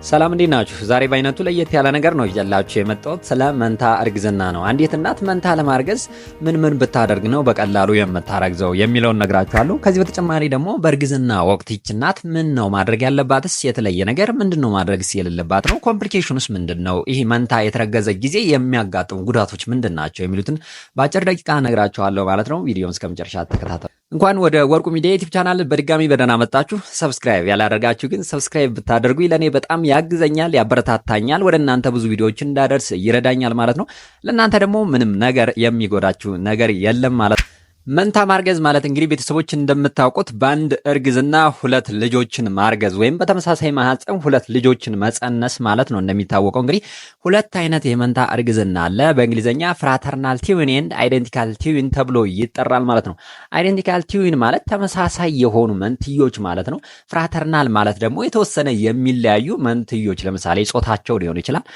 ሰላም እንዴት ናችሁ? ዛሬ በአይነቱ ለየት ያለ ነገር ነው ይዤላችሁ የመጣሁት ስለ መንታ እርግዝና ነው። አንዲት እናት መንታ ለማርገዝ ምን ብታደርግ ነው በቀላሉ የምታረግዘው የሚለውን ነግራችኋለሁ። ከዚህ በተጨማሪ ደግሞ በእርግዝና ወቅት ይህች እናት ምን ነው ማድረግ ያለባትስ? የተለየ ነገር ምንድነው ማድረግስ የሌለባት ነው? ኮምፕሊኬሽንስ ምንድነው? ይሄ መንታ የተረገዘ ጊዜ የሚያጋጥሙ ጉዳቶች ምንድናቸው የሚሉትን በአጭር ደቂቃ ነግራችኋለሁ ማለት ነው። ቪዲዮውን እስከመጨረሻ ተከታተሉ። እንኳን ወደ ወርቁ ሚዲያ ዩቲዩብ ቻናል በድጋሚ በደህና መጣችሁ። ሰብስክራይብ ያላደረጋችሁ ግን ሰብስክራይብ ብታደርጉ ለኔ በጣም ያግዘኛል፣ ያበረታታኛል፣ ወደ እናንተ ብዙ ቪዲዮዎች እንዳደርስ ይረዳኛል ማለት ነው። ለእናንተ ደግሞ ምንም ነገር የሚጎዳችሁ ነገር የለም ማለት ነው። መንታ ማርገዝ ማለት እንግዲህ ቤተሰቦች እንደምታውቁት በአንድ እርግዝና ሁለት ልጆችን ማርገዝ ወይም በተመሳሳይ ማህፀን ሁለት ልጆችን መጸነስ ማለት ነው። እንደሚታወቀው እንግዲህ ሁለት አይነት የመንታ እርግዝና አለ። በእንግሊዘኛ ፍራተርናል ትዊን ኤንድ አይደንቲካል ትዊን ተብሎ ይጠራል ማለት ነው። አይደንቲካል ትዊን ማለት ተመሳሳይ የሆኑ መንትዮች ማለት ነው። ፍራተርናል ማለት ደግሞ የተወሰነ የሚለያዩ መንትዮች፣ ለምሳሌ ጾታቸው ሊሆን ይችላል።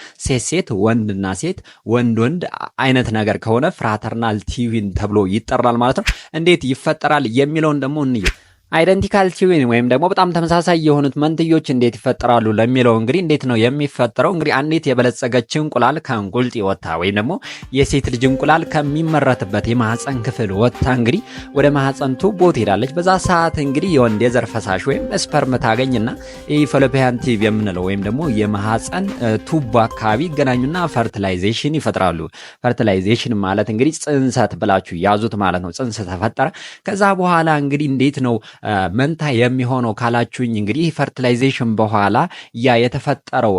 ሴት ወንድና ሴት ወንድ አይነት ነገር ከሆነ ፍራተርናል ትዊን ተብሎ ይጠራል ማለት ነው። እንዴት ይፈጠራል የሚለውን ደግሞ እንየው። አይደንቲካል ትዊን ወይም ደግሞ በጣም ተመሳሳይ የሆኑት መንትዮች እንዴት ይፈጠራሉ ለሚለው እንግዲህ እንዴት ነው የሚፈጠረው? እንግዲህ አንዲት የበለጸገች እንቁላል ከእንቁልጥ ወጣ ወይም ደግሞ የሴት ልጅ እንቁላል ከሚመረትበት የማህፀን ክፍል ወጣ እንግዲህ ወደ ማህፀን ቱቦ ትሄዳለች። በዛ ሰዓት እንግዲህ የወንድ የዘር ፈሳሽ ወይም ስፐርም ታገኝና የፋሎፒያን ቲዩብ የምንለው ወይም ደግሞ የማህፀን ቱቦ አካባቢ ይገናኙና ፈርቲላይዜሽን ይፈጥራሉ። ፈርቲላይዜሽን ማለት እንግዲህ ጽንሰት ብላችሁ ያዙት ማለት ነው። ጽንሰት ተፈጠረ። ከዛ በኋላ እንግዲህ እንዴት ነው መንታ የሚሆነው ካላችሁኝ እንግዲህ ፈርቲላይዜሽን በኋላ ያ የተፈጠረው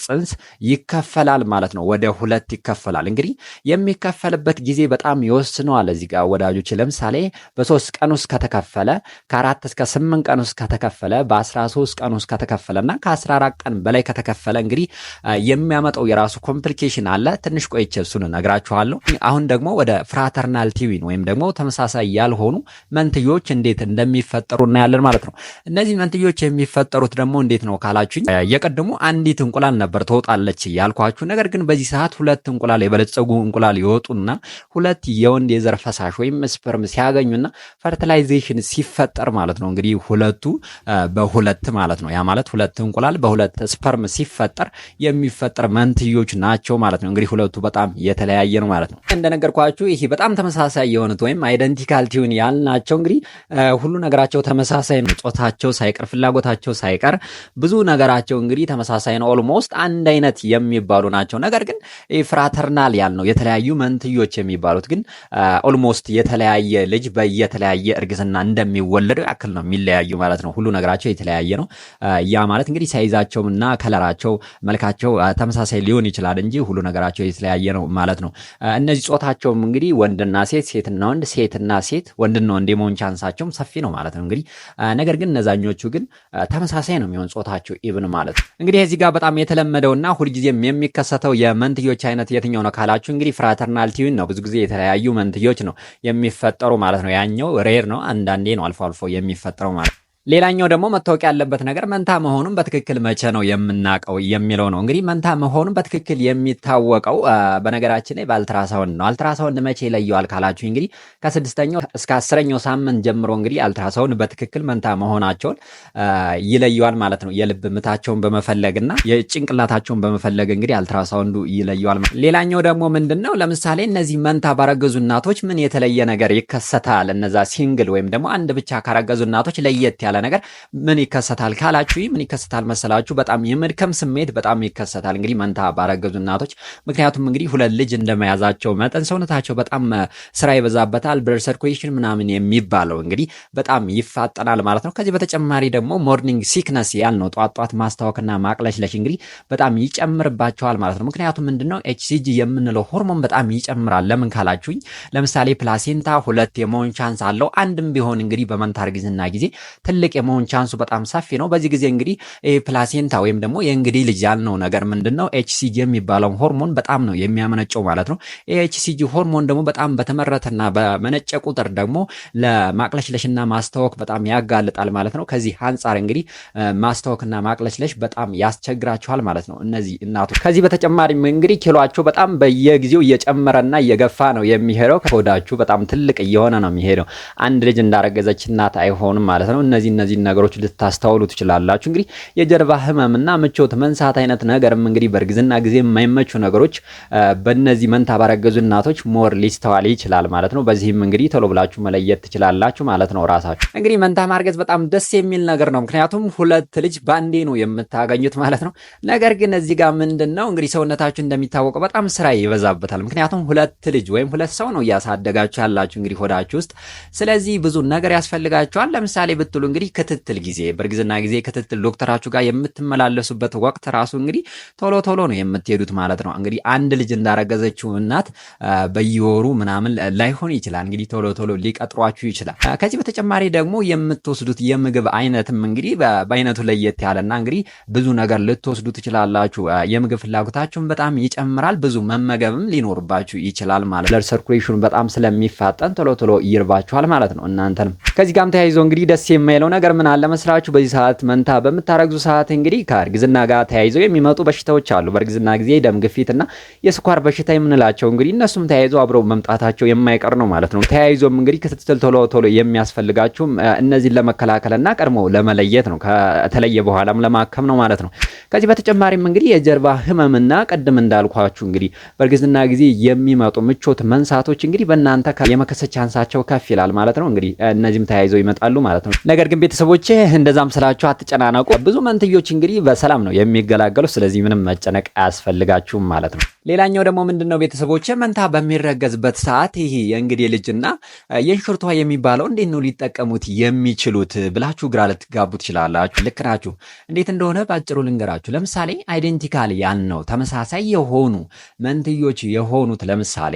ጽንስ ይከፈላል ማለት ነው። ወደ ሁለት ይከፈላል። እንግዲህ የሚከፈልበት ጊዜ በጣም ይወስነዋል። እዚህ ጋር ወዳጆች ለምሳሌ በ3 ቀን ውስጥ ከተከፈለ፣ ከ4 እስከ 8 ቀን ውስጥ ከተከፈለ፣ በ13 ቀን ውስጥ ከተከፈለና ከ14 ቀን በላይ ከተከፈለ እንግዲህ የሚያመጣው የራሱ ኮምፕሊኬሽን አለ። ትንሽ ቆይቼ እሱን እነግራችኋለሁ። አሁን ደግሞ ወደ ፍራተርናል ትዊን ወይም ደግሞ ተመሳሳይ ያልሆኑ መንትዮች እንዴት እንደሚፈጠሩ እናያለን ማለት ነው። እነዚህ መንትዮች የሚፈጠሩት ደግሞ እንዴት ነው ካላችሁኝ የቀድሞ አንዲት እንቁላል ነበር ትወጣለች ያልኳችሁ። ነገር ግን በዚህ ሰዓት ሁለት እንቁላል የበለጸጉ እንቁላል ይወጡና ሁለት የወንድ የዘር ፈሳሽ ወይም ስፐርም ሲያገኙና ፈርቲላይዜሽን ሲፈጠር ማለት ነው። እንግዲህ ሁለቱ በሁለት ማለት ነው። ያ ማለት ሁለት እንቁላል በሁለት ስፐርም ሲፈጠር የሚፈጠር መንትዮች ናቸው ማለት ነው። እንግዲህ ሁለቱ በጣም የተለያየ ነው ማለት ነው። እንደነገርኳችሁ ይሄ በጣም ተመሳሳይ የሆኑት ወይም አይደንቲካል ትዊን ያልናቸው እንግዲህ ሁሉ ነገራቸው ተመሳሳይ ነው። ጾታቸው ሳይቀር ፍላጎታቸው ሳይቀር ብዙ ነገራቸው እንግዲህ ተመሳሳይ ነው። ኦልሞስት አንድ አይነት የሚባሉ ናቸው። ነገር ግን ፍራተርናል ያልነው የተለያዩ መንትዮች የሚባሉት ግን ኦልሞስት የተለያየ ልጅ በየተለያየ እርግዝና እንደሚወለዱ ያክል ነው የሚለያዩ ማለት ነው። ሁሉ ነገራቸው የተለያየ ነው። ያ ማለት እንግዲህ ሳይዛቸውና ከለራቸው መልካቸው ተመሳሳይ ሊሆን ይችላል እንጂ ሁሉ ነገራቸው የተለያየ ነው ማለት ነው። እነዚህ ጾታቸውም እንግዲህ ወንድና ሴት፣ ሴትና ወንድ፣ ሴትና ሴት፣ ወንድና ወንድ የመሆን ቻንሳቸውም ሰፊ ነው ማለት ነው እንግዲህ ነገር ግን እነዛኞቹ ግን ተመሳሳይ ነው የሚሆን ጾታቸው ኢቭን ማለት ነው። እንግዲህ እዚህ ጋር በጣም የተለመደውና ሁልጊዜም የሚከሰተው የመንትዮች አይነት የትኛው ነው ካላችሁ እንግዲህ ፍራተርናል ትዊን ነው። ብዙ ጊዜ የተለያዩ መንትዮች ነው የሚፈጠሩ ማለት ነው። ያኛው ሬር ነው፣ አንዳንዴ ነው አልፎ አልፎ የሚፈጠረው ማለት ነው። ሌላኛው ደግሞ መታወቅ ያለበት ነገር መንታ መሆኑን በትክክል መቼ ነው የምናውቀው የሚለው ነው። እንግዲህ መንታ መሆኑን በትክክል የሚታወቀው በነገራችን ላይ በአልትራሳውንድ ነው። አልትራሳውንድ መቼ ይለየዋል ካላችሁ እንግዲህ ከ6ኛው እስከ 10ኛው ሳምንት ጀምሮ እንግዲህ አልትራሳውንድ በትክክል መንታ መሆናቸውን ይለየዋል ማለት ነው። የልብ ምታቸውን በመፈለግና የጭንቅላታቸውን በመፈለግ እንግዲህ አልትራሳውንዱ ይለየዋል። ሌላኛው ደግሞ ምንድነው ለምሳሌ እነዚህ መንታ ባረገዙ እናቶች ምን የተለየ ነገር ይከሰታል? እነዛ ሲንግል ወይም ደግሞ አንድ ብቻ ካረገዙ እናቶች ለየት ያለ ነገር ምን ይከሰታል ካላችሁ ምን ይከሰታል መሰላችሁ? በጣም የመድከም ስሜት በጣም ይከሰታል እንግዲህ መንታ ባረገዙ እናቶች። ምክንያቱም እንግዲህ ሁለት ልጅ እንደመያዛቸው መጠን ሰውነታቸው በጣም ስራ ይበዛበታል። ብለድ ሰርኩሌሽን ምናምን የሚባለው እንግዲህ በጣም ይፋጠናል ማለት ነው። ከዚህ በተጨማሪ ደግሞ ሞርኒንግ ሲክነስ ያልነው ጧት ማስታወክና ማቅለሽለሽ እንግዲህ በጣም ይጨምርባቸዋል ማለት ነው። ምክንያቱም ምንድነው ኤችሲጂ የምንለው ሆርሞን በጣም ይጨምራል። ለምን ካላችሁኝ ለምሳሌ ፕላሴንታ ሁለት የመሆን ቻንስ አለው። አንድም ቢሆን እንግዲህ በመንታ እርግዝና ጊዜ ትልቅ የመሆን ቻንሱ በጣም ሰፊ ነው። በዚህ ጊዜ እንግዲህ ፕላሴንታ ወይም ደግሞ የእንግዲህ ልጅ ያልነው ነገር ምንድነው ኤችሲጂ የሚባለው ሆርሞን በጣም ነው የሚያመነጨው ማለት ነው። ኤችሲጂ ሆርሞን ደግሞ በጣም በተመረተና በመነጨ ቁጥር ደግሞ ለማቅለሽለሽና ማስታወክ በጣም ያጋልጣል ማለት ነው። ከዚህ አንጻር እንግዲህ ማስታወክና ማቅለሽለሽ በጣም ያስቸግራቸዋል ማለት ነው እነዚህ እናቶች። ከዚህ በተጨማሪም እንግዲህ ኪሎአቸው በጣም በየጊዜው እየጨመረና እየገፋ ነው የሚሄደው። ከሆዳችሁ በጣም ትልቅ እየሆነ ነው የሚሄደው። አንድ ልጅ እንዳረገዘች እናት አይሆንም ማለት ነው። እነዚህ እነዚህ ነገሮች ልታስተውሉ ትችላላችሁ። እንግዲህ የጀርባ ህመምና ምቾት መንሳት አይነት ነገርም እንግዲህ በእርግዝና ጊዜ የማይመቹ ነገሮች በእነዚህ መንታ ባረገዙ እናቶች ሞር ሊስተዋል ይችላል ማለት ነው። በዚህም እንግዲህ ቶሎ ብላችሁ መለየት ትችላላችሁ ማለት ነው ራሳችሁ። እንግዲህ መንታ ማርገዝ በጣም ደስ የሚል ነገር ነው፣ ምክንያቱም ሁለት ልጅ ባንዴ ነው የምታገኙት ማለት ነው። ነገር ግን እዚህ ጋር ምንድነው እንግዲህ ሰውነታችሁ እንደሚታወቀው በጣም ስራ ይበዛበታል። ምክንያቱም ሁለት ልጅ ወይም ሁለት ሰው ነው እያሳደጋችሁ ያላችሁ እንግዲህ ሆዳችሁ ውስጥ። ስለዚህ ብዙ ነገር ያስፈልጋችኋል። ለምሳሌ ብትሉ እንግዲህ ክትትል ጊዜ፣ በእርግዝና ጊዜ ክትትል ዶክተራችሁ ጋር የምትመላለሱበት ወቅት ራሱ እንግዲህ ቶሎ ቶሎ ነው የምትሄዱት ማለት ነው። እንግዲህ አንድ ልጅ እንዳረገዘችው እናት በየወሩ ምናምን ላይሆን ይችላል፣ እንግዲህ ቶሎ ቶሎ ሊቀጥሯችሁ ይችላል። ከዚህ በተጨማሪ ደግሞ የምትወስዱት የምግብ አይነትም እንግዲህ በአይነቱ ለየት ያለና እንግዲህ ብዙ ነገር ልትወስዱ ትችላላችሁ። የምግብ ፍላጎታችሁን በጣም ይጨምራል። ብዙ መመገብም ሊኖርባችሁ ይችላል ማለት ብለድ ሰርኩሌሽኑ በጣም ስለሚፋጠን ቶሎ ቶሎ ይርባችኋል ማለት ነው እናንተንም። ከዚህ ጋርም ተያይዞ እንግዲህ ደስ የማይለው ነገር ምን አለ መስራችሁ፣ በዚህ ሰዓት መንታ በምታረግዙ ሰዓት እንግዲህ ከእርግዝና ጋር ተያይዘው የሚመጡ በሽታዎች አሉ። በእርግዝና ጊዜ ደም ግፊትና የስኳር በሽታ የምንላቸው እንግዲህ እነሱም ተያይዘው አብረው መምጣታቸው የማይቀር ነው ማለት ነው። ተያይዞም እንግዲህ ክትትል ቶሎ ቶሎ የሚያስፈልጋችሁም እነዚህን ለመከላከልና ቀድሞ ለመለየት ነው፣ ከተለየ በኋላም ለማከም ነው ማለት ነው። ከዚህ በተጨማሪም እንግዲህ የጀርባ ህመምና ቀደም እንዳልኳችሁ እንግዲህ በእርግዝና ጊዜ የሚመጡ ምቾት መንሳቶች እንግዲህ በእናንተ የመከሰት ቻንሳቸው ከፍ ይላል ማለት ነው። እንግዲህ እነዚህም ተያይዘው ይመጣሉ ማለት ነው። ነገር ግን ቤተሰቦቼ እንደዛም ስላችሁ አትጨናነቁ። ብዙ መንትዮች እንግዲህ በሰላም ነው የሚገላገሉ። ስለዚህ ምንም መጨነቅ አያስፈልጋችሁም ማለት ነው። ሌላኛው ደግሞ ምንድነው ቤተሰቦቼ መንታ በሚረገዝበት ሰዓት ይሄ የእንግዲህ ልጅና የእንሽርቷ የሚባለው እንዴት ነው ሊጠቀሙት የሚችሉት ብላችሁ ግራ ልትጋቡ ትችላላችሁ። ልክ ናችሁ። እንዴት እንደሆነ ባጭሩ ልንገራችሁ። ለምሳሌ አይዴንቲካል ያልነው ተመሳሳይ የሆኑ መንትዮች የሆኑት ለምሳሌ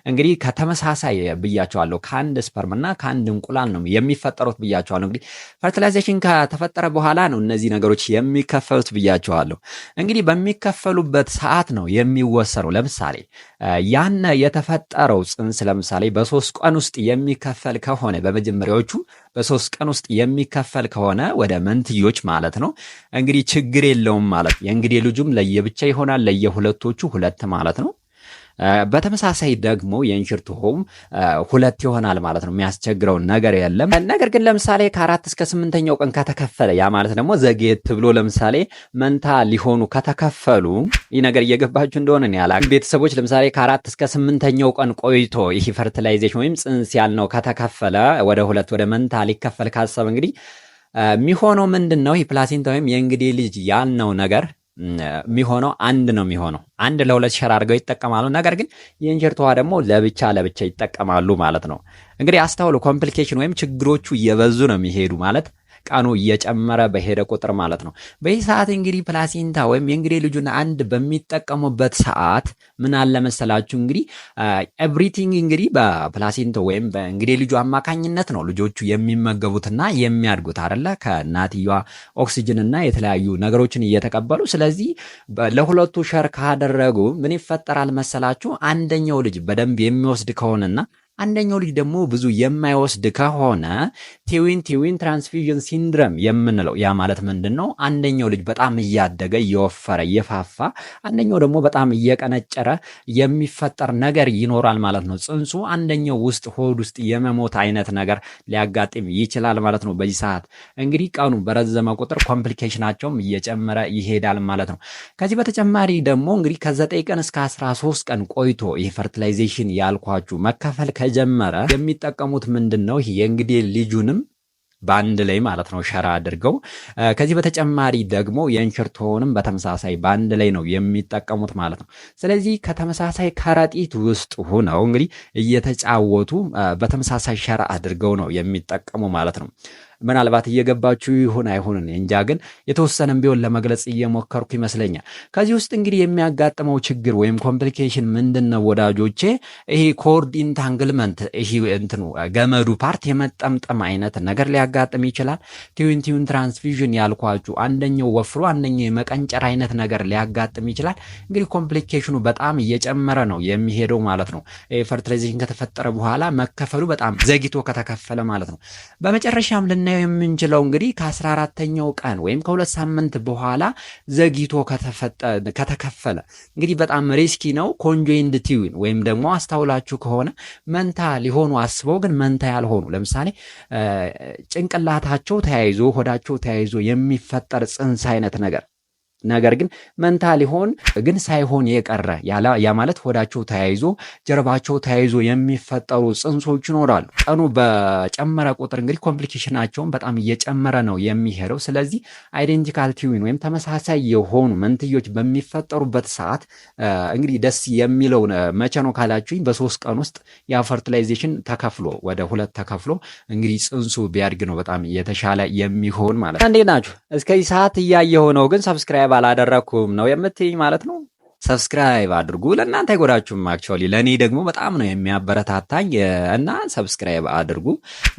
እንግዲህ ከተመሳሳይ ብያቸዋለሁ ከአንድ ስፐርምና ከአንድ እንቁላል ነው የሚፈጠሩት ብያቸዋለሁ። እንግዲህ ፈርቲላይዜሽን ከተፈጠረ በኋላ ነው እነዚህ ነገሮች የሚከፈሉት ብያቸዋለሁ። እንግዲህ በሚከፈሉበት ሰዓት ነው የሚወሰነው። ለምሳሌ ያነ የተፈጠረው ጽንስ ለምሳሌ በ3 ቀን ውስጥ የሚከፈል ከሆነ በመጀመሪያዎቹ በ3 ቀን ውስጥ የሚከፈል ከሆነ ወደ መንትዮች ማለት ነው እንግዲህ ችግር የለውም ማለት ነው። የእንግዲህ ልጁም ለየብቻ ይሆናል፣ ለየሁለቶቹ ሁለት ማለት ነው። በተመሳሳይ ደግሞ የእንሽርትሆም ሁለት ይሆናል ማለት ነው። የሚያስቸግረው ነገር የለም። ነገር ግን ለምሳሌ ከ4 እስከ 8ኛው ቀን ከተከፈለ ያ ማለት ደግሞ ዘግየት ብሎ ለምሳሌ መንታ ሊሆኑ ከተከፈሉ ይህ ነገር እየገባችሁ እንደሆነ ነው ያላ ቤተሰቦች ለምሳሌ ከ4 እስከ 8ኛው ቀን ቆይቶ ይህ ፈርቲላይዜሽን ወይም ጽንስ ያልነው ከተከፈለ ወደ ሁለት ወደ መንታ ሊከፈል ካሰበ እንግዲህ የሚሆነው ምንድነው ይህ ፕላሲንታ ወይም የእንግዲህ ልጅ ያልነው ነገር የሚሆነው አንድ ነው የሚሆነው አንድ ለሁለት ሸር አድርገው ይጠቀማሉ። ነገር ግን የእንሽርቷ ደግሞ ለብቻ ይጠቀማሉ ማለት ነው። እንግዲህ አስተውሉ፣ ኮምፕሊኬሽን ወይም ችግሮቹ እየበዙ ነው የሚሄዱ ማለት ቀኑ እየጨመረ በሄደ ቁጥር ማለት ነው። በዚህ ሰዓት እንግዲህ ፕላሲንታ ወይም የእንግዲህ ልጁን አንድ በሚጠቀሙበት ሰዓት ምን አለ መሰላችሁ እንግዲህ ኤቭሪቲንግ እንግዲህ በፕላሲንታ ወይም በእንግዲህ ልጁ አማካኝነት ነው ልጆቹ የሚመገቡትና የሚያድጉት አይደለ? ከእናትየዋ ኦክሲጅንና የተለያዩ ነገሮችን እየተቀበሉ። ስለዚህ ለሁለቱ ሸር ካደረጉ ምን ይፈጠራል መሰላችሁ? አንደኛው ልጅ በደንብ የሚወስድ ከሆነና አንደኛው ልጅ ደግሞ ብዙ የማይወስድ ከሆነ ትዊን ትራንስፊዥን ሲንድረም የምንለው ያ ማለት ምንድነው? አንደኛው ልጅ በጣም እያደገ እየወፈረ እየፋፋ አንደኛው ደግሞ በጣም እየቀነጨረ የሚፈጠር ነገር ይኖራል ማለት ነው። ጽንሱ አንደኛው ውስጥ ሆድ ውስጥ የመሞት አይነት ነገር ሊያጋጥም ይችላል ማለት ነው። በዚህ ሰዓት እንግዲህ ቀኑ በረዘመ ቁጥር ኮምፕሊኬሽናቸውም እየጨመረ ይሄዳል ማለት ነው። ከዚህ በተጨማሪ ደግሞ እንግዲህ ከ9 ቀን እስከ 13 ቀን ቆይቶ ይህ ፈርቲላይዜሽን ያልኳችሁ መከፈል ከጀመረ የሚጠቀሙት ምንድነው? ይሄ የእንግዲህ ልጁንም በአንድ ላይ ማለት ነው ሸራ አድርገው። ከዚህ በተጨማሪ ደግሞ የእንሽርትሆንም በተመሳሳይ በአንድ ላይ ነው የሚጠቀሙት ማለት ነው። ስለዚህ ከተመሳሳይ ከረጢት ውስጥ ሆነው እንግዲህ እየተጫወቱ በተመሳሳይ ሸራ አድርገው ነው የሚጠቀሙ ማለት ነው። ምናልባት እየገባችሁ ይሁን አይሁን እንጃ፣ ግን የተወሰነም ቢሆን ለመግለጽ እየሞከርኩ ይመስለኛል። ከዚህ ውስጥ እንግዲህ የሚያጋጥመው ችግር ወይም ኮምፕሊኬሽን ምንድነው ወዳጆቼ? ይሄ ኮርድ ኢንታንግልመንት ይሄ እንትኑ ገመዱ ፓርት የመጠምጠም አይነት ነገር ሊያጋጥም ይችላል። ትዊን ትራንስፊዥን ያልኳችሁ አንደኛው ወፍሮ አንደኛው የመቀንጨር አይነት ነገር ሊያጋጥም ይችላል። እንግዲህ ኮምፕሊኬሽኑ በጣም እየጨመረ ነው የሚሄደው ማለት ነው። ፈርቲላይዜሽን ከተፈጠረ በኋላ መከፈሉ በጣም ዘግይቶ ከተከፈለ ማለት ነው። በመጨረሻም ልናየው የምንችለው እንግዲህ ከ14ኛው ቀን ወይም ከ2 ሳምንት በኋላ ዘግይቶ ከተከፈለ እንግዲህ በጣም ሪስኪ ነው። ኮንጆይንድ ትዊን ወይም ደግሞ አስተውላችሁ ከሆነ መንታ ሊሆኑ አስበው ግን መንታ ያልሆኑ ለምሳሌ ጭንቅላታቸው ተያይዞ ሆዳቸው ተያይዞ የሚፈጠር ጽንስ አይነት ነገር ግን መንታ ሊሆን ግን ሳይሆን የቀረ ያ ማለት ሆዳቸው ተያይዞ ጀርባቸው ተያይዞ የሚፈጠሩ ጽንሶች ይኖራሉ። ቀኑ በጨመረ ቁጥር እንግዲህ ኮምፕሊኬሽናቸውን በጣም እየጨመረ ነው የሚሄደው። ስለዚህ አይዴንቲካል ትዊን ወይም ተመሳሳይ የሆኑ መንትዮች በሚፈጠሩበት ሰዓት እንግዲህ ደስ የሚለው መቼ ነው ካላችሁኝ በ3 ቀን ውስጥ የፈርቲላይዜሽን ተከፍሎ ወደ 2 ተከፍሎ እንግዲህ ጽንሱ ቢያድግ ነው በጣም የተሻለ የሚሆን ማለት ነው። እንዴት ናችሁ? እስከዚህ ሰዓት እያየሁ ነው ግን ሰብስክራይብ አላደረኩም ነው የምትይኝ ማለት ነው። ሰብስክራይብ አድርጉ። ለእናንተ አይጎዳችሁም። አክቹዋሊ ለእኔ ደግሞ በጣም ነው የሚያበረታታኝ እና ሰብስክራይብ አድርጉ።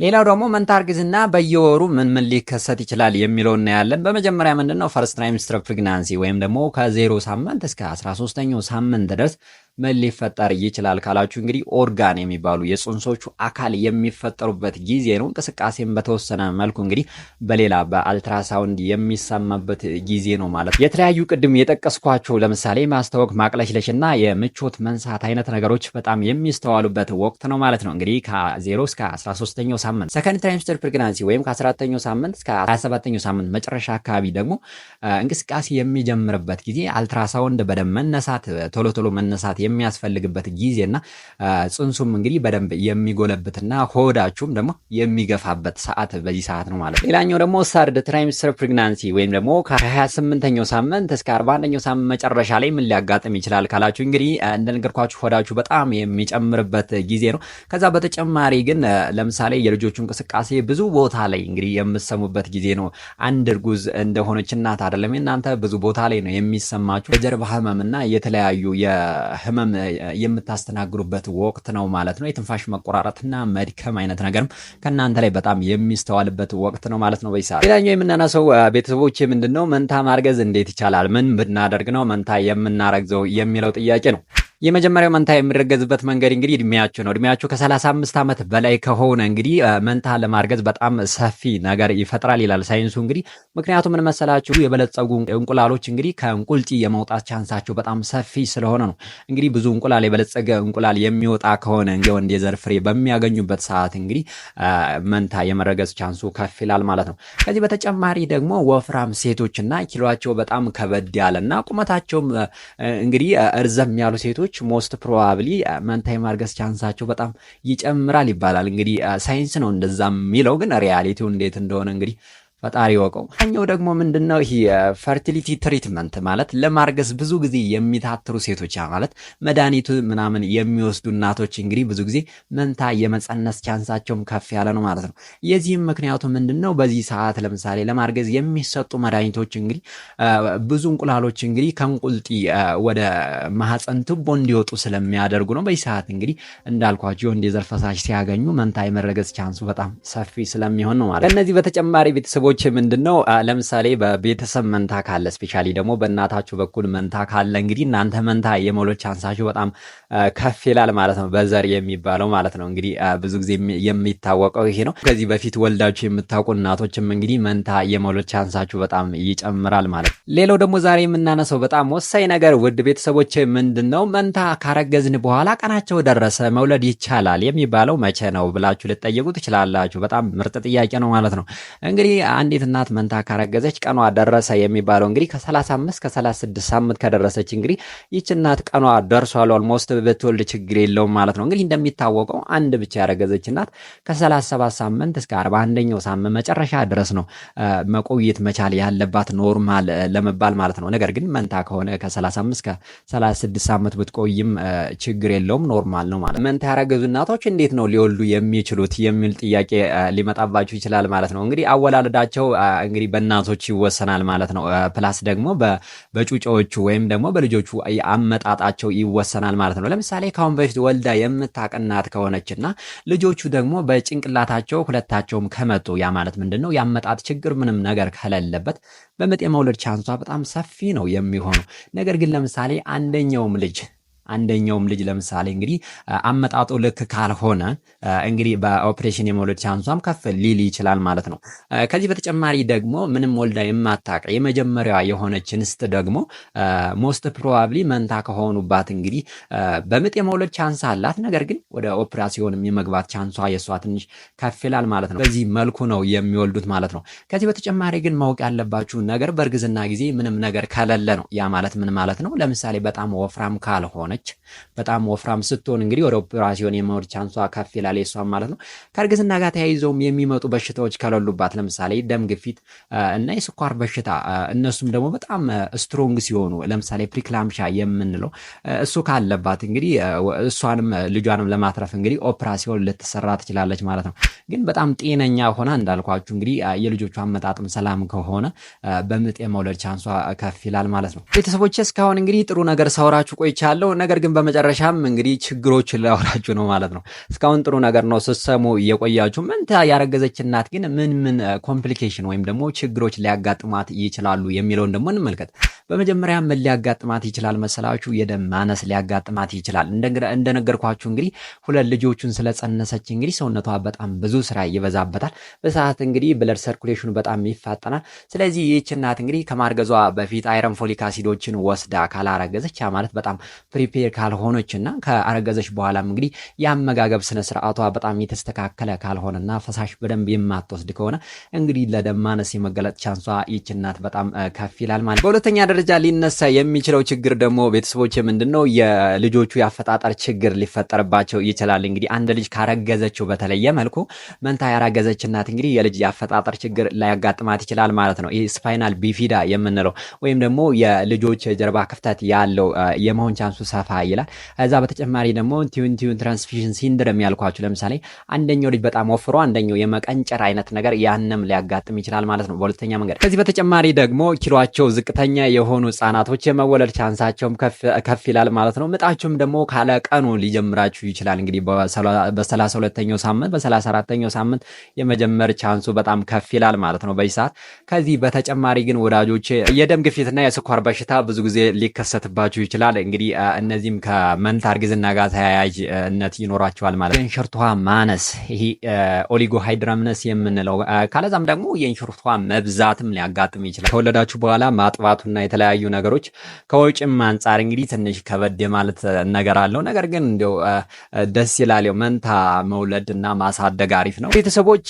ሌላው ደግሞ መንታ እርግዝና በየወሩ ምን ሊከሰት ይችላል የሚለው እናያለን። በመጀመሪያ ምንድነው ፈርስት ትራይምስተር ፕሬግናንሲ ወይም ደግሞ ከ0 ሳምንት እስከ 13ኛው ሳምንት ድረስ ምን ሊፈጠር ይችላል ካላችሁ እንግዲህ ኦርጋን የሚባሉ የጽንሶቹ አካል የሚፈጠሩበት ጊዜ ነው። እንቅስቃሴም በተወሰነ መልኩ እንግዲህ በሌላ በአልትራሳውንድ የሚሰማበት ጊዜ ነው ማለት ነው። የተለያዩ ቅድም የጠቀስኳቸው ለምሳሌ ማስታወክ፣ ማቅለሽለሽና የምቾት መንሳት አይነት ነገሮች በጣም የሚስተዋሉበት ወቅት ነው ማለት ነው። እንግዲህ ከ0 እስከ 13ኛው ሳምንት ሰከንድ ትራይምስተር ፕሬግናንሲ ወይም ከ14ኛው ሳምንት እስከ 27ኛው ሳምንት መጨረሻ አካባቢ ደግሞ እንቅስቃሴ የሚጀምርበት ጊዜ አልትራሳውንድ በደም መነሳት ቶሎ ቶሎ መነሳት የሚያስፈልግበት ጊዜና ጽንሱም እንግዲህ በደንብ የሚጎለብትና ሆዳችሁም ደግሞ የሚገፋበት ሰዓት በዚህ ሰዓት ነው ማለት ነው። ሌላኛው ደግሞ ሰርድ ትራይምስተር ፕሬግናንሲ ወይም ደግሞ ከ28ኛው ሳምንት እስከ 41ኛው ሳምንት መጨረሻ ላይ ምን ሊያጋጥም ይችላል ካላችሁ እንግዲህ እንደነገርኳችሁ ሆዳችሁ በጣም የሚጨምርበት ጊዜ ነው። ከዛ በተጨማሪ ግን ለምሳሌ የልጆቹ እንቅስቃሴ ብዙ ቦታ ላይ እንግዲህ የምሰሙበት ጊዜ ነው። አንድ እርጉዝ እንደሆነች እናት አይደለም እናንተ ብዙ ቦታ ላይ ነው የሚሰማችሁ የጀርባ ህመምና የተለያዩ የህመም የምታስተናግዱበት ወቅት ነው ማለት ነው። የትንፋሽ መቆራረጥና መድከም አይነት ነገርም ከእናንተ ላይ በጣም የሚስተዋልበት ወቅት ነው ማለት ነው። በይሳ ሌላኛው የምናነሳው ቤተሰቦች ምንድነው መንታ ማርገዝ እንዴት ይቻላል፣ ምን ብናደርግ ነው መንታ የምናረግዘው የሚለው ጥያቄ ነው። የመጀመሪያው መንታ የሚረገዝበት መንገድ እንግዲህ እድሜያችሁ ነው። እድሜያችሁ ከ35 ዓመት በላይ ከሆነ እንግዲህ መንታ ለማርገዝ በጣም ሰፊ ነገር ይፈጥራል ይላል ሳይንሱ። እንግዲህ ምክንያቱም ምን መሰላችሁ የበለጸጉ እንቁላሎች እንግዲህ ከእንቁልጢ የመውጣት ቻንሳቸው በጣም ሰፊ ስለሆነ ነው። እንግዲህ ብዙ እንቁላል የበለጸገ እንቁላል የሚወጣ ከሆነ የወንድ የዘር ፍሬ በሚያገኙበት ሰዓት እንግዲህ መንታ የመረገዝ ቻንሱ ከፍ ይላል ማለት ነው። ከዚህ በተጨማሪ ደግሞ ወፍራም ሴቶችና ኪሎአቸው በጣም ከበድ ያለና ቁመታቸውም እንግዲህ እርዘም ያሉ ሴቶች ሞስት ፕሮባብሊ መንታ የማርገዝ ቻንሳቸው በጣም ይጨምራል ይባላል። እንግዲህ ሳይንስ ነው እንደዛ የሚለው ግን ሪያሊቲው እንዴት እንደሆነ እንግዲህ ፈጣሪ ወቀው። ኛው ደግሞ ምንድነው ይሄ ፈርቲሊቲ ትሪትመንት ማለት ለማርገዝ ብዙ ጊዜ የሚታትሩ ሴቶች ማለት መድኃኒቱ ምናምን የሚወስዱ እናቶች እንግዲህ ብዙ ጊዜ መንታ የመጸነስ ቻንሳቸውም ከፍ ያለ ነው ማለት ነው። የዚህም ምክንያቱ ምንድነው በዚህ ሰዓት ለምሳሌ ለማርገዝ የሚሰጡ መድኃኒቶች እንግዲህ ብዙ እንቁላሎች እንግዲህ ከእንቁልጢ ወደ ማህፀን ቱቦ እንዲወጡ ስለሚያደርጉ ነው። በዚህ ሰዓት እንግዲህ እንዳልኳችሁ የወንድ የዘር ፈሳሽ ሲያገኙ መንታ የመረገዝ ቻንሱ በጣም ሰፊ ስለሚሆን ነው ማለት ነው። ከነዚህ በተጨማሪ ቤተሰቦች ምንድነው ለምሳሌ በቤተሰብ መንታ ካለ ስፔሻሊ ደግሞ በእናታችሁ በኩል መንታ ካለ እንግዲህ እናንተ መንታ የመውለድ ቻንሳችሁ በጣም ከፍ ይላል ማለት ነው። በዘር የሚባለው ማለት ነው። እንግዲህ ብዙ ጊዜ የሚታወቀው ይሄ ነው። ከዚህ በፊት ወልዳችሁ የምታውቁ እናቶችም እንግዲህ መንታ የመውለድ ቻንሳችሁ በጣም ይጨምራል ማለት ነው። ሌላው ደግሞ ዛሬ የምናነሳው በጣም ወሳኝ ነገር ውድ ቤተሰቦች ምንድነው መንታ ካረገዝን በኋላ ቀናቸው ደረሰ መውለድ ይቻላል የሚባለው መቼ ነው ብላችሁ ልትጠይቁ ትችላላችሁ። በጣም ምርጥ ጥያቄ ነው ማለት ነው። እንግዲህ አንዲት እናት መንታ ካረገዘች ቀኗ ደረሰ የሚባለው እንግዲህ ከ35 ከ36 ሳምንት ከደረሰች እንግዲህ ይህች እናት ቀኗ ደርሷል ኦልሞስት ብትወልድ ችግር የለውም ማለት ነው። እንግዲህ እንደሚታወቀው አንድ ብቻ ያረገዘች እናት ከ37 ሳምንት እስከ 41ኛው ሳምንት መጨረሻ ድረስ ነው መቆየት መቻል ያለባት ኖርማል ለመባል ማለት ነው። ነገር ግን መንታ ከሆነ ከ35 እስከ 36 ሳምንት ብትቆይም ችግር የለውም ኖርማል ነው ማለት ነው። መንታ ያረገዙ እናቶች እንዴት ነው ሊወልዱ የሚችሉት የሚል ጥያቄ ሊመጣባችሁ ይችላል ማለት ነው። እንግዲህ አወላለዳቸው እንግዲህ በእናቶች ይወሰናል ማለት ነው። ፕላስ ደግሞ በጩጮቹ ወይም ደግሞ በልጆቹ አመጣጣቸው ይወሰናል ማለት ነው። ለምሳሌ ካሁን በፊት ወልዳ የምታቀናት ከሆነችና ልጆቹ ደግሞ በጭንቅላታቸው ሁለታቸውም ከመጡ ያ ማለት ምንድነው ያመጣጥ ችግር ምንም ነገር ከሌለበት በምጥ የመውለድ ቻንሷ በጣም ሰፊ ነው የሚሆነው። ነገር ግን ለምሳሌ አንደኛውም ልጅ አንደኛውም ልጅ ለምሳሌ እንግዲህ አመጣጡ ልክ ካልሆነ እንግዲህ በኦፕሬሽን የመውለድ ቻንሷም ከፍ ሊል ይችላል ማለት ነው። ከዚህ በተጨማሪ ደግሞ ምንም ወልዳ የማታውቅ የመጀመሪያዋ የሆነች እንስት ደግሞ ሞስት ፕሮባብሊ መንታ ከሆኑባት እንግዲህ በምጥ የመውለድ ቻንስ አላት። ነገር ግን ወደ ኦፕራሲዮንም የመግባት ቻንሷ የእሷ ትንሽ ከፍ ይላል ማለት ነው። በዚህ መልኩ ነው የሚወልዱት ማለት ነው። ከዚህ በተጨማሪ ግን ማወቅ ያለባችሁ ነገር በእርግዝና ጊዜ ምንም ነገር ከሌለ ነው። ያ ማለት ምን ማለት ነው? ለምሳሌ በጣም ወፍራም ካልሆነች፣ በጣም ወፍራም ስትሆን እንግዲህ ወደ ኦፕራሲዮን የመውለድ ቻንሷ ከፍ ይላል የእሷም ማለት ነው። ከእርግዝና ጋር ተያይዘውም የሚመጡ በሽታዎች ከሌሉባት ለምሳሌ ደም ግፊት እና የስኳር በሽታ እነሱም ደግሞ በጣም ስትሮንግ ሲሆኑ ለምሳሌ ፕሪክላምሻ የምንለው እሱ ካለባት እንግዲህ እሷንም ልጇንም ለማትረፍ እንግዲህ ኦፕራሲዮን ልትሰራ ትችላለች ማለት ነው። ግን በጣም ጤነኛ ሆና እንዳልኳችሁ እንግዲህ የልጆቿ አመጣጥም ሰላም ከሆነ በምጥ የመውለድ ቻንሷ ከፍ ይላል ማለት ነው። ቤተሰቦች እስካሁን እንግዲህ ጥሩ ነገር ሳወራችሁ ቆይቻለሁ። ነገር ግን በመጨረሻም እንግዲህ ችግሮችን ላወራችሁ ነው ማለት ነው። እስካሁን ጥሩ ነገር ነው ስትሰሙ እየቆያችሁ። መንታ ያረገዘች እናት ግን ምን ኮምፕሊኬሽን ወይም ደግሞ ችግሮች ሊያጋጥሟት ይችላሉ የሚለውን ደግሞ እንመልከት። በመጀመሪያ ምን ሊያጋጥማት ይችላል መሰላችሁ? የደም ማነስ ሊያጋጥማት ይችላል። እንደነገርኳችሁ እንግዲህ ሁለት ልጆቹን ስለጸነሰች እንግዲህ ሰውነቷ በጣም ብዙ ስራ ይበዛበታል። በሰዓት እንግዲህ ብለድ ሰርኩሌሽኑ በጣም ይፋጠናል። ስለዚህ ይህች እናት እንግዲህ ከማርገዟ በፊት አይረን ፎሊክ አሲዶችን ወስዳ ካላረገዘች ያ ማለት በጣም ፕሪፔር ካልሆነችና ከአረገዘች በኋላም እንግዲህ የአመጋገብ ስነ ስርዓቷ በጣም የተስተካከለ ካልሆነና ፈሳሽ በደንብ የማትወስድ ከሆነ እንግዲህ ለደም ማነስ የመገለጥ ቻንሷ ይህች እናት በጣም ከፍ ይላል ማለት። በሁለተኛ ደረጃ ሊነሳ የሚችለው ችግር ደግሞ ቤተሰቦች ምንድነው? የልጆቹ ያፈጣጠር ችግር ሊፈጠርባቸው ይችላል። እንግዲህ አንድ ልጅ ካረገዘችው በተለየ መልኩ መንታ ያረገዘች እናት እንግዲህ የልጅ ያፈጣጠር ችግር ሊያጋጥማት ይችላል ማለት ነው። ይህ ስፓይናል ቢፊዳ የምንለው ወይም ደግሞ የልጆች የጀርባ ክፍተት ያለው የመሆን ቻንሱ ሰፋ ይላል። ከዛ በተጨማሪ ደግሞ ቲዩን ትራንስፊዥን ሲንድሮም ያልኳችሁ ለምሳሌ አንደኛው ልጅ በጣም ወፍሮ አንደኛው የመቀንጨር አይነት ነገር ያንም ሊያጋጥም ይችላል ማለት ነው በሁለተኛ መንገድ። ከዚህ በተጨማሪ ደግሞ ኪሏቸው ዝቅተኛ የሆኑ ህጻናቶች የመወለድ ቻንሳቸውም ከፍ ይላል ማለት ነው። ምጣቸውም ደግሞ ካለ ቀኑ ሊጀምራችሁ ይችላል። እንግዲህ በ32ኛው ሳምንት በ34ኛው ሳምንት የመጀመር ቻንሱ በጣም ከፍ ይላል ማለት ነው በዚህ ሰዓት። ከዚህ በተጨማሪ ግን ወዳጆች የደም ግፊትና የስኳር በሽታ ብዙ ጊዜ ሊከሰትባችሁ ይችላል። እንግዲህ እነዚህም ከመንታ እርግዝና ጋር ተያያዥነት ይኖራቸዋል ማለት ነው። የእንሽርት ውሃ ማነስ ይሄ ኦሊጎሃይድራምነስ የምንለው ካለዛም ደግሞ የእንሽርት ውሃ መብዛትም ሊያጋጥም ይችላል። ከወለዳችሁ በኋላ ማጥባቱና የተለያዩ ነገሮች ከወጭም አንጻር እንግዲህ ትንሽ ከበድ ማለት ነገር አለው። ነገር ግን እንደው ደስ ይላል። መንታ መውለድና ማሳደግ አሪፍ ነው። ቤተሰቦች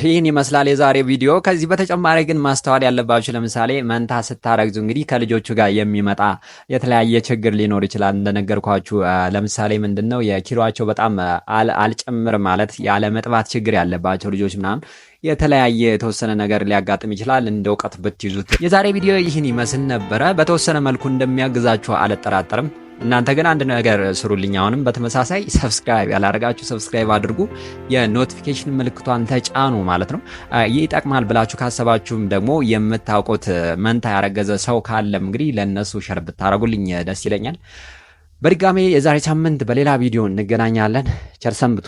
ይህን ይመስላል የዛሬ ቪዲዮ። ከዚህ በተጨማሪ ግን ማስተዋል ያለባችሁ ለምሳሌ መንታ ስታረግዙ እንግዲህ ከልጆቹ ጋር የሚመጣ የተለያየ ችግር ሊኖር ይችላል። እንደነገርኳችሁ ለምሳሌ ምንድነው የኪሎአቸው በጣም አልጨምር ማለት ያለ መጥባት ችግር ያለባቸው ልጆች ምናምን የተለያየ የተወሰነ ነገር ሊያጋጥም ይችላል። እንደ እውቀት ብትይዙት። የዛሬ ቪዲዮ ይህን ይመስል ነበረ። በተወሰነ መልኩ እንደሚያግዛችሁ አልጠራጠርም። እናንተ ግን አንድ ነገር ስሩልኝ። አሁንም በተመሳሳይ ሰብስክራይብ ያላረጋችሁ ሰብስክራይብ አድርጉ፣ የኖቲፊኬሽን ምልክቷን ተጫኑ ማለት ነው። ይህ ይጠቅማል ብላችሁ ካሰባችሁም ደግሞ የምታውቁት መንታ ያረገዘ ሰው ካለም እንግዲህ ለነሱ ሸር ብታረጉልኝ ደስ ይለኛል። በድጋሜ የዛሬ ሳምንት በሌላ ቪዲዮ እንገናኛለን። ቸር ሰንብቱ።